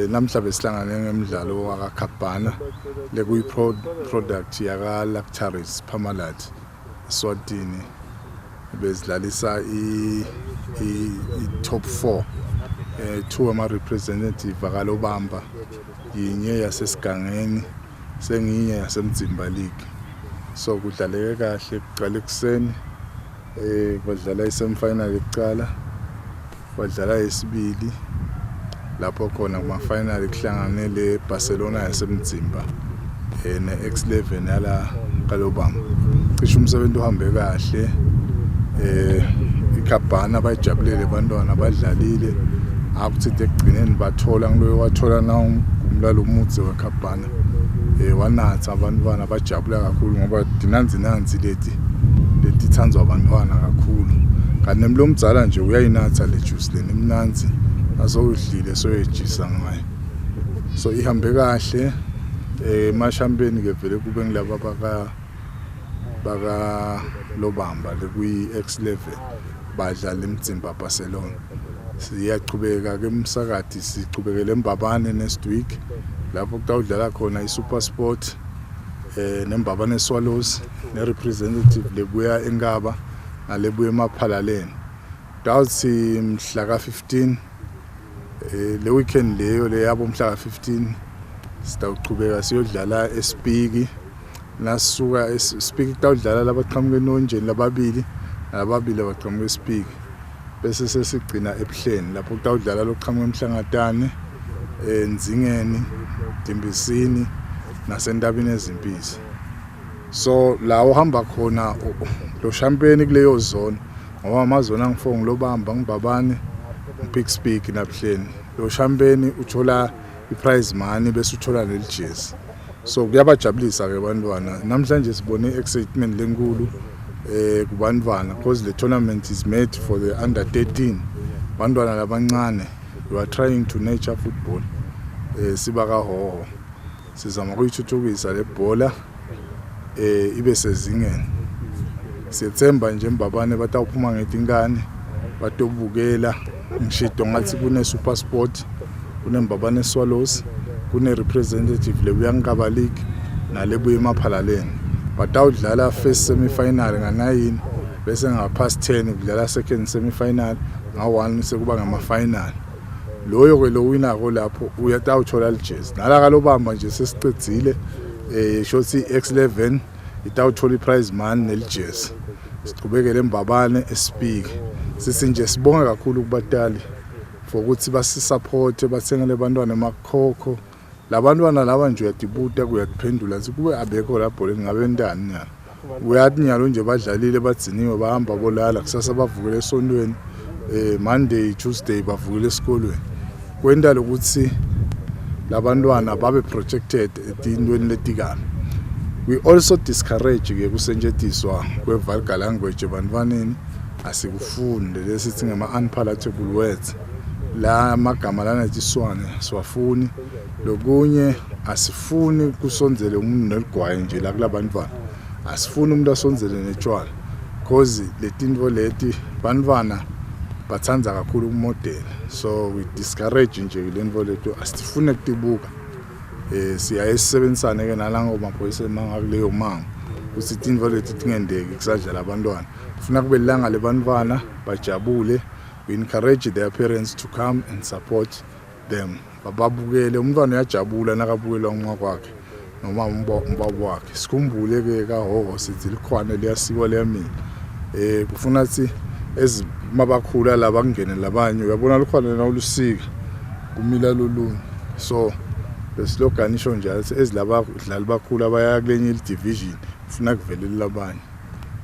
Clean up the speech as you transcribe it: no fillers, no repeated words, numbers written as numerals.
namhla besihlangane ngemidlalo wakakhabhana lekuyi product yaka Lactaris Parmalat Eswatini bezidlalisa i top 4 two ama representative akalobamba yinye yasesigangeni senginye yasemdzimba league so kudlaleke kahle kuqala ekseni badlala i-semi-final yokuqala badlala yesibili lapho khona kuma-final kuhlangane le Barcelona yasemdzimba ne-X11 yala kalobamba cishe umsebenzi uhambe kahle ikhabhana bayijabulele abantwana badlalile akuthi ekugcineni bathola ngiloyo wathola na umlalo umudze wekhabhana wanatha abantwana bajabula kakhulu ngoba dinanzi leti thanzwa abantwana kakhulu kanti nemlomdzala nje uyayinatha le juice le nemnanzi azowudlile soyejisa ngayo so ihambe kahle emashampeni ke vele kube ngilaba baka lobamba lekuyi X11 badlala imdzimba Barcelona siyaqhubeka ke emsakati siqhubekele eMbabane next week lapho kutawudlala khona iSuper Sport neMbabane Swallows nerepresentative lebuya eNgaba nalebuya eMaphalaleni dawuthi mhla ka-15 le weekend leyo leyabo mhla ka-15 sitawuqhubeka siyodlala eSpiki nasuka eSpiki kutawudlala labaqhamuke enonjeni lababili abaqhamuke eSpiki bese sesigcina ebuhleni lapho kutawudlala loqhamuke eMhlangatane eNzingeni Dimbisini nasentabeni ezimpisi so la uhamba khona lo champagne kuleyo zone ngoba amazona angifo ngilobamba ngibabane Pickspeak nabuhleni lo champagne uthola iprize money bese uthola neljezi so kuyabajabulisa ke abantwana namhlanje sibone excitement lenkulu kubantwana because the tournament is made for the under 13 bantwana labancane we are trying to nurture football sibaka hoho sizama ukuyithuthukisa le bhola ibe sezingeni siyethemba nje eMbabane batawuphuma ngetinkane batobukela ngishido ngathi kune Super Sport kune Mbabane Swallows kune representative lebuya eNgaba League nalebuya eMaphalaleni batawudlala first semi-final nga9 bese ngapast 10 kudlala second semi-final nga1 sekuba ngama-final loyo ke lo winner ko lapho uyatawuthola ijezi nala kalobamba nje sesiqedzile shothi X11 itawuthola iprize money nelijezi siqhubekele eMbabane eSpeak sisinje sibonga kakhulu kubatali for ukuthi basisupport bathengele abantwana emakhokho labantwana laba nje uyadibuta kuyakuphendula sikube abekho lapho ngabentani nyalo uyathi nyalo nje badlalile badziniwe bahamba bolala kusasa bavukele esontweni Monday Tuesday bavukele esikolweni kwenda lokuthi labantwana babe protected etintweni letikana we also discourage ke kusetshenziswa kwe-vulgar language ebantwaneni asikufunde lesithi ngama-unpalatable words la amagama lana tsiswane siwafuni lokunye asifuni kusondzele umuntu neligwayi nje la kulabantwana asifuni umuntu asondzele netshwala because letinto leti bantwana batsandza kakhulu kumodel so we discourage nje lento leto asifune kutibuka siyayisebenzisana ke nalango maphoyisa emanga kuleyo mango ukuthi tinto leti tingendeki kusadlala abantwana ufuna kube langa lebantwana bajabule we encourage their parents to come and support them bababukele umntwana uyajabula nakabukela umnqa kwakhe noma umbabo wakhe sikhumbule ke kahoho sithi likhwana liyasiko leyamini kufuna ukuthi ezimabakhula laba kungene labanye uyabona likhwana lena ulusika kumila lolunye so besloganisho nje ezilaba dlali bakhulu abaya kulenye division ufuna kuvelele labanye